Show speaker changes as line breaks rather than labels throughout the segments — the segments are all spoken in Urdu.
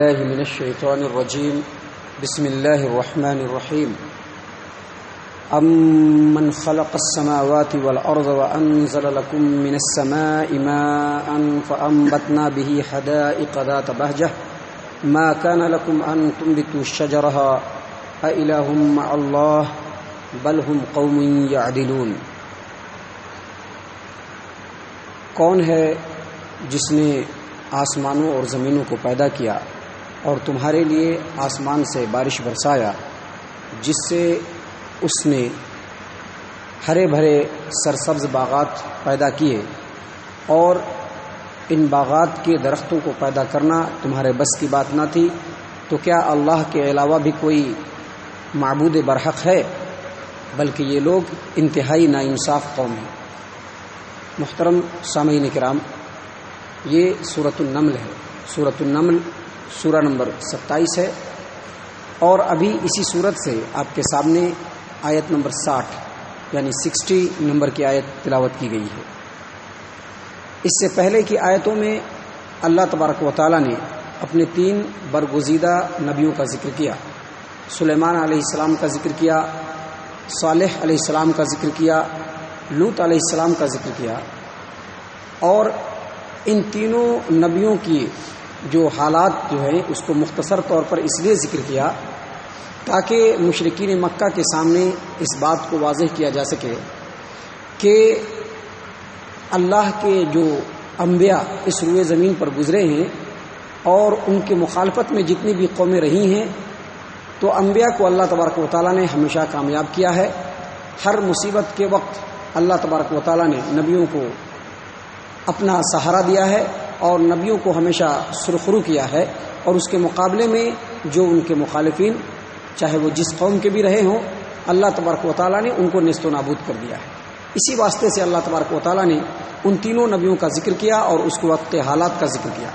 الله من الشيطان الرجيم بسم الله الرحمن الرحيم أمن خلق السماوات والأرض وأنزل لكم من السماء ماء فأنبتنا به حدائق ذات بهجة ما كان لكم أن تنبتوا شجرها أإله مع الله بل هم قوم يعدلون۔ کون ہے جس نے آسمانوں اور زمینوں کو پیدا کیا اور تمہارے لیے آسمان سے بارش برسایا جس سے اس نے ہرے بھرے سرسبز باغات پیدا کیے، اور ان باغات کے درختوں کو پیدا کرنا تمہارے بس کی بات نہ تھی، تو کیا اللہ کے علاوہ بھی کوئی معبود برحق ہے؟ بلکہ یہ لوگ انتہائی ناانصاف قوم ہیں۔ محترم سامعین کرام، یہ سورۃ النمل ہے۔ سورۃ النمل سورہ نمبر 27 ہے، اور ابھی اسی سورت سے آپ کے سامنے آیت نمبر 60 یعنی 60 نمبر کی آیت تلاوت کی گئی ہے۔ اس سے پہلے کی آیتوں میں اللہ تبارک و تعالیٰ نے اپنے 3 برگزیدہ نبیوں کا ذکر کیا۔ سلیمان علیہ السلام کا ذکر کیا، صالح علیہ السلام کا ذکر کیا، لوط علیہ السلام کا ذکر کیا، اور ان تینوں نبیوں کی جو حالات جو ہیں اس کو مختصر طور پر اس لیے ذکر کیا تاکہ مشرکین مکہ کے سامنے اس بات کو واضح کیا جا سکے کہ اللہ کے جو انبیاء اس روئے زمین پر گزرے ہیں اور ان کے مخالفت میں جتنی بھی قومیں رہی ہیں، تو انبیاء کو اللہ تبارک و تعالیٰ نے ہمیشہ کامیاب کیا ہے۔ ہر مصیبت کے وقت اللہ تبارک و تعالیٰ نے نبیوں کو اپنا سہارا دیا ہے اور نبیوں کو ہمیشہ سرخرو کیا ہے، اور اس کے مقابلے میں جو ان کے مخالفین چاہے وہ جس قوم کے بھی رہے ہوں، اللہ تبارک و تعالیٰ نے ان کو نیست و نابود کر دیا ہے۔ اسی واسطے سے اللہ تبارک و تعالیٰ نے ان تینوں نبیوں کا ذکر کیا اور اس کے وقت کے حالات کا ذکر کیا۔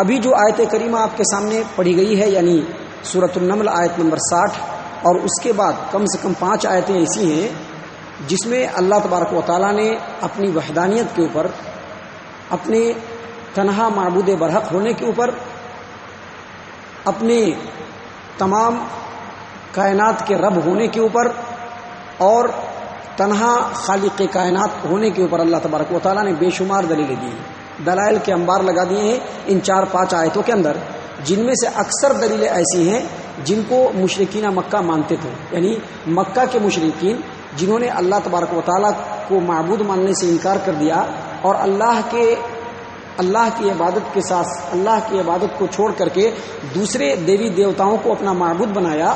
ابھی جو آیت کریمہ آپ کے سامنے پڑھی گئی ہے یعنی سورۃ النمل آیت نمبر 60، اور اس کے بعد کم سے کم 5 آیتیں ایسی ہیں جس میں اللہ تبارک و تعالیٰ نے اپنی وحدانیت کے اوپر، اپنے تنہا معبود برحق ہونے کے اوپر، اپنے تمام کائنات کے رب ہونے کے اوپر، اور تنہا خالق کائنات ہونے کے اوپر اللہ تبارک و تعالیٰ نے بے شمار دلیلیں دی ہیں، دلائل کے انبار لگا دیے ہیں ان 4-5 آیتوں کے اندر، جن میں سے اکثر دلیلیں ایسی ہیں جن کو مشرکین مکہ مانتے تھے، یعنی مکہ کے مشرکین جنہوں نے اللہ تبارک و تعالیٰ کو معبود ماننے سے انکار کر دیا اور اللہ کی عبادت کے ساتھ اللہ کی عبادت کو چھوڑ کر کے دوسرے دیوی دیوتاؤں کو اپنا معبود بنایا،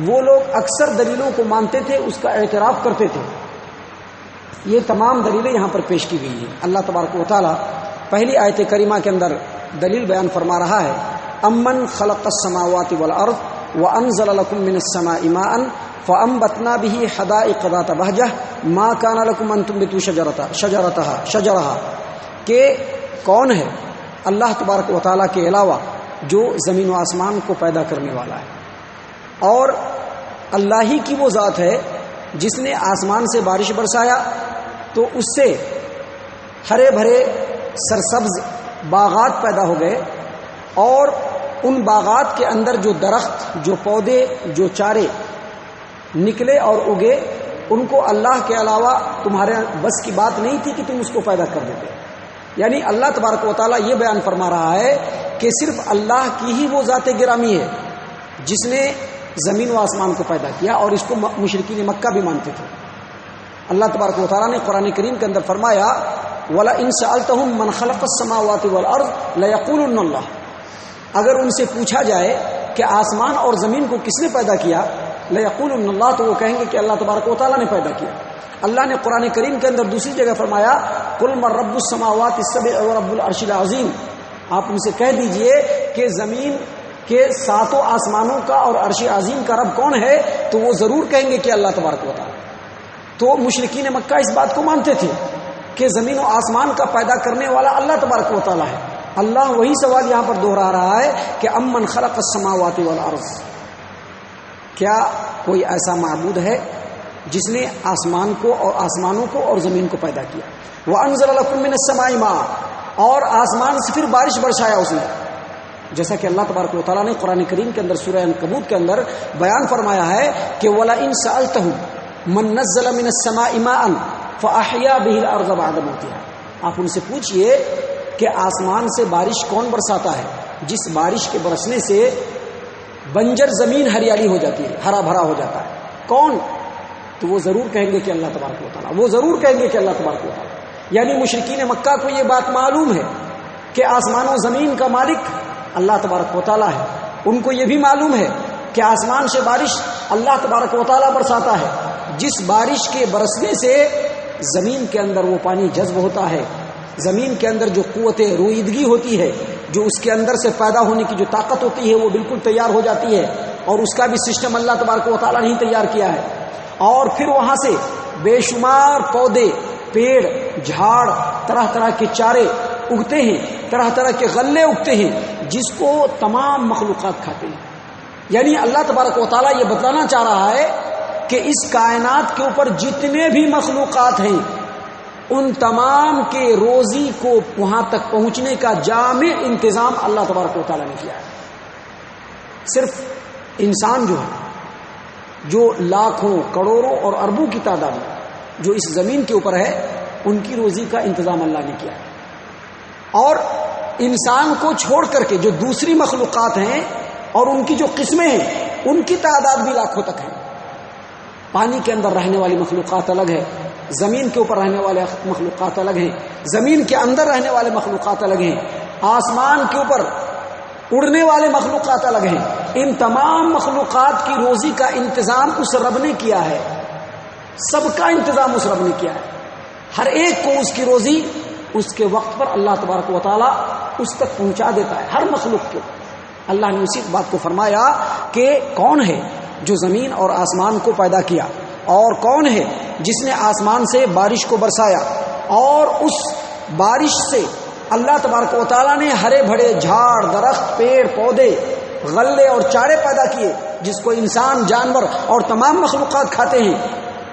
وہ لوگ اکثر دلیلوں کو مانتے تھے، اس کا اعتراف کرتے تھے۔ یہ تمام دلیلیں یہاں پر پیش کی گئی ہیں۔ اللہ تبارک و تعالیٰ پہلی آیت کریمہ کے اندر دلیل بیان فرما رہا ہے، امن خلق السماوات والارض وانزل لكم من السماء ماء فانبتنا به حدائق ذات بهجة ما كان لكم ان تنبتوا شجرها، کہ کون ہے اللہ تبارک و تعالیٰ کے علاوہ جو زمین و آسمان کو پیدا کرنے والا ہے، اور اللہ ہی کی وہ ذات ہے جس نے آسمان سے بارش برسایا تو اس سے ہرے بھرے سرسبز باغات پیدا ہو گئے، اور ان باغات کے اندر جو درخت، جو پودے، جو چارے نکلے اور اگے، ان کو اللہ کے علاوہ تمہارے بس کی بات نہیں تھی کہ تم اس کو پیدا کر دیتے۔ یعنی اللہ تبارک و تعالیٰ یہ بیان فرما رہا ہے کہ صرف اللہ کی ہی وہ ذات گرامی ہے جس نے زمین و آسمان کو پیدا کیا، اور اس کو مشرکین مکہ بھی مانتے تھے۔ اللہ تبارک و تعالیٰ نے قرآن کریم کے اندر فرمایا، وَلَئِن سَأَلْتَهُم مَّنْ خَلَقَ السَّمَاوَاتِ وَالْأَرْضَ لَيَقُولُنَّ اللَّهُ، اگر ان سے پوچھا جائے کہ آسمان اور زمین کو کس نے پیدا کیا، لَيَقُولُنَّ اللَّهُ، تو وہ کہیں گے کہ اللہ تبارک و تعالیٰ نے پیدا کیا۔ اللہ نے قرآن کریم کے اندر دوسری جگہ فرمایا، قُلْ مَن رَّبُّ السَّمَاوَاتِ السَّبْعِ وَرَبُّ الْعَرْشِ الْعَظِيمِ، آپ ان سے کہہ دیجئے کہ زمین کے 7 آسمانوں کا اور عرش عظیم کا رب کون ہے، تو وہ ضرور کہیں گے کہ اللہ تبارک و تعالیٰ۔ تو مشرکین مکہ اس بات کو مانتے تھے کہ زمین و آسمان کا پیدا کرنے والا اللہ تبارک و تعالیٰ ہے۔ اللہ وہی سوال یہاں پر دوہرا رہا ہے کہ امن خلق السماوات والارض، کیا کوئی ایسا معبود ہے جس نے آسمان کو اور آسمانوں کو اور زمین کو پیدا کیا؟ وَأَنزَلَ لَكُم مِّنَ السَّمَاءِ مَاءً، اور آسمان سے پھر بارش برسایا اس نے، جیسا کہ اللہ تبارک و تعالیٰ نے قرآن کریم کے اندر سورہ عنکبوت کے اندر بیان فرمایا ہے کہ وَلَئِن سَأَلْتَهُمْ مَن نَزَّلَ مِنَ السَّمَاءِ مَاءً فَأَحْيَا بِهِ الْأَرْضَ بَعْدَ مَوْتِهَا، آپ ان سے پوچھئے کہ آسمان سے بارش کون برساتا ہے جس بارش کے برسنے سے بنجر زمین ہریالی ہو جاتی ہے، ہرا بھرا ہو جاتا ہے؟ کون؟ تو وہ ضرور کہیں گے کہ اللہ تبارک و تعالیٰ، وہ ضرور کہیں گے کہ اللہ تبارک و تعالیٰ۔ یعنی مشرکین مکہ کو یہ بات معلوم ہے کہ آسمان و زمین کا مالک اللہ تبارک و تعالیٰ ہے، ان کو یہ بھی معلوم ہے کہ آسمان سے بارش اللہ تبارک و تعالیٰ برساتا ہے، جس بارش کے برسنے سے زمین کے اندر وہ پانی جذب ہوتا ہے، زمین کے اندر جو قوت رویدگی ہوتی ہے، جو اس کے اندر سے پیدا ہونے کی جو طاقت ہوتی ہے وہ بالکل تیار ہو جاتی ہے، اور اس کا بھی سسٹم اللہ تبارک و تعالیٰ نے ہی تیار کیا ہے۔ اور پھر وہاں سے بے شمار پودے، پیڑ، جھاڑ، طرح طرح کے چارے اگتے ہیں، طرح طرح کے غلے اگتے ہیں، جس کو تمام مخلوقات کھاتے ہیں۔ یعنی اللہ تبارک و تعالیٰ یہ بتلانا چاہ رہا ہے کہ اس کائنات کے اوپر جتنے بھی مخلوقات ہیں ان تمام کے روزی کو وہاں تک پہنچنے کا جامع انتظام اللہ تبارک و تعالیٰ نے کیا ہے۔ صرف انسان جو ہے، جو لاکھوں، کروڑوں اور اربوں کی تعداد میں جو اس زمین کے اوپر ہے، ان کی روزی کا انتظام اللہ نے کیا ہے۔ اور انسان کو چھوڑ کر کے جو دوسری مخلوقات ہیں اور ان کی جو قسمیں ہیں، ان کی تعداد بھی لاکھوں تک ہے۔ پانی کے اندر رہنے والی مخلوقات الگ ہے، زمین کے اوپر رہنے والے مخلوقات الگ ہیں، زمین کے اندر رہنے والے مخلوقات الگ ہیں، آسمان کے اوپر اڑنے والے مخلوقات الگ ہیں۔ ان تمام مخلوقات کی روزی کا انتظام اس رب نے کیا ہے، سب کا انتظام اس رب نے کیا ہے۔ ہر ایک کو اس کی روزی اس کے وقت پر اللہ تبارک و تعالیٰ اس تک پہنچا دیتا ہے، ہر مخلوق کو۔ اللہ نے اسی بات کو فرمایا کہ کون ہے جو زمین اور آسمان کو پیدا کیا، اور کون ہے جس نے آسمان سے بارش کو برسایا، اور اس بارش سے اللہ تبارک و تعالیٰ نے ہرے بھرے جھاڑ، درخت، پیڑ پودے، غلے اور چارے پیدا کیے، جس کو انسان، جانور اور تمام مخلوقات کھاتے ہیں۔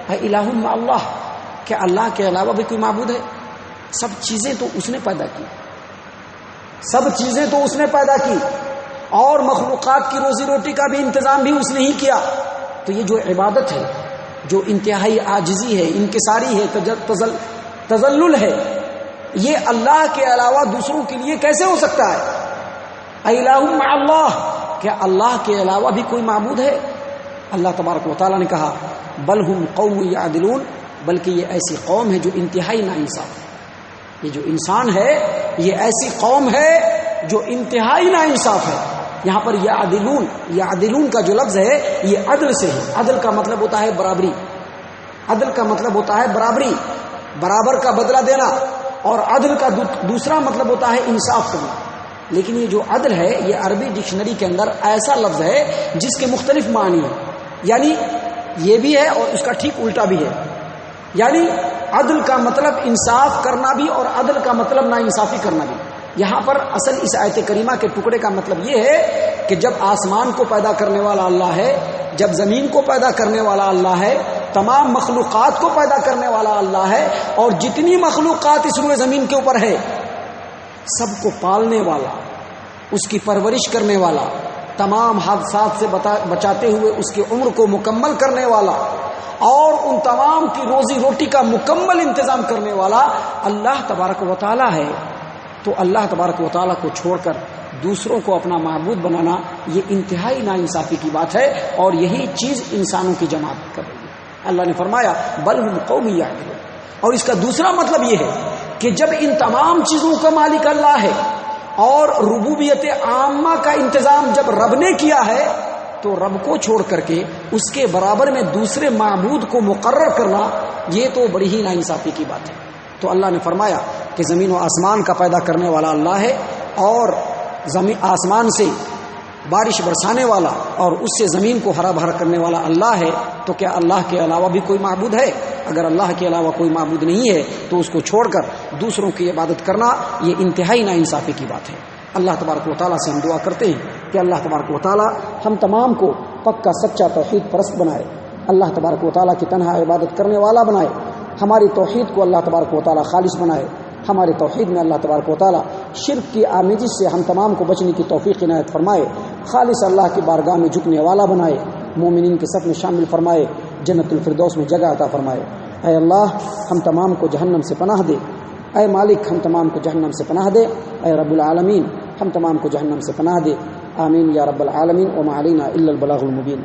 اے الہ مع اللہ، کیا اللہ کے علاوہ بھی کوئی معبود ہے؟ سب چیزیں تو اس نے پیدا کی، سب چیزیں تو اس نے پیدا کی، اور مخلوقات کی روزی روٹی کا بھی انتظام بھی اس نے ہی کیا۔ تو یہ جو عبادت ہے، جو انتہائی عاجزی ہے، انکساری ہے، تذلل ہے، یہ اللہ کے علاوہ دوسروں کے لیے کیسے ہو سکتا ہے؟ الہ مع اللہ، کیا اللہ کے علاوہ بھی کوئی معبود ہے؟ اللہ تبارک و تعالیٰ نے کہا بل ہم قوم یعدلون، بلکہ یہ ایسی قوم ہے جو انتہائی ناانصاف ہے۔ یہ جو انسان ہے یہ ایسی قوم ہے جو انتہائی ناانصاف ہے۔ یہاں پر یعدلون، یعدلون کا جو لفظ ہے یہ عدل سے ہے۔ عدل کا مطلب ہوتا ہے برابری، عدل کا مطلب ہوتا ہے برابری، برابر کا بدلہ دینا، اور عدل کا دوسرا مطلب ہوتا ہے انصاف کرنا۔ لیکن یہ جو عدل ہے یہ عربی ڈکشنری کے اندر ایسا لفظ ہے جس کے مختلف معنی ہیں، یعنی یہ بھی ہے اور اس کا ٹھیک الٹا بھی ہے۔ یعنی عدل کا مطلب انصاف کرنا بھی، اور عدل کا مطلب ناانصافی کرنا بھی۔ یہاں پر اصل اس آیت کریمہ کے ٹکڑے کا مطلب یہ ہے کہ جب آسمان کو پیدا کرنے والا اللہ ہے، جب زمین کو پیدا کرنے والا اللہ ہے، تمام مخلوقات کو پیدا کرنے والا اللہ ہے، اور جتنی مخلوقات اس روئے زمین کے اوپر ہے سب کو پالنے والا، اس کی پرورش کرنے والا، تمام حادثات سے بچاتے ہوئے اس کی عمر کو مکمل کرنے والا، اور ان تمام کی روزی روٹی کا مکمل انتظام کرنے والا اللہ تبارک و تعالیٰ ہے۔ تو اللہ تبارک و تعالیٰ کو چھوڑ کر دوسروں کو اپنا معبود بنانا یہ انتہائی ناانصافی کی بات ہے، اور یہی چیز انسانوں کی جماعت کر رہی ہے۔ اللہ نے فرمایا بل ہم قوم یعدلون، اور اس کا دوسرا مطلب یہ ہے کہ جب ان تمام چیزوں کا مالک اللہ ہے اور ربوبیت عامہ کا انتظام جب رب نے کیا ہے، تو رب کو چھوڑ کر کے اس کے برابر میں دوسرے معبود کو مقرر کرنا یہ تو بڑی ہی ناانصافی کی بات ہے۔ تو اللہ نے فرمایا کہ زمین و آسمان کا پیدا کرنے والا اللہ ہے، اور آسمان سے بارش برسانے والا اور اس سے زمین کو ہرا بھرا کرنے والا اللہ ہے۔ تو کیا اللہ کے علاوہ بھی کوئی معبود ہے؟ اگر اللہ کے علاوہ کوئی معبود نہیں ہے تو اس کو چھوڑ کر دوسروں کی عبادت کرنا یہ انتہائی ناانصافی کی بات ہے۔ اللہ تبارک و تعالیٰ سے ہم دعا کرتے ہیں کہ اللہ تبارک و تعالیٰ ہم تمام کو پکا سچا توحید پرست بنائے، اللہ تبارک و تعالیٰ کی تنہا عبادت کرنے والا بنائے، ہماری توحید کو اللہ تبارک و تعالیٰ خالص بنائے، ہمارے توحید میں اللہ تبارک و تعالیٰ شرک کی آمیزش سے ہم تمام کو بچنے کی توفیق عنایت فرمائے، خالص اللہ کی بارگاہ میں جھکنے والا بنائے، مومنین کے صف میں شامل فرمائے، جنت الفردوس میں جگہ عطا فرمائے۔ اے اللہ ہم تمام کو جہنم سے پناہ دے، اے مالک ہم تمام کو جہنم سے پناہ دے، اے رب العالمین ہم تمام کو جہنم سے پناہ دے، آمین یا رب العالمین، وما علینا الا البلاغ المبین۔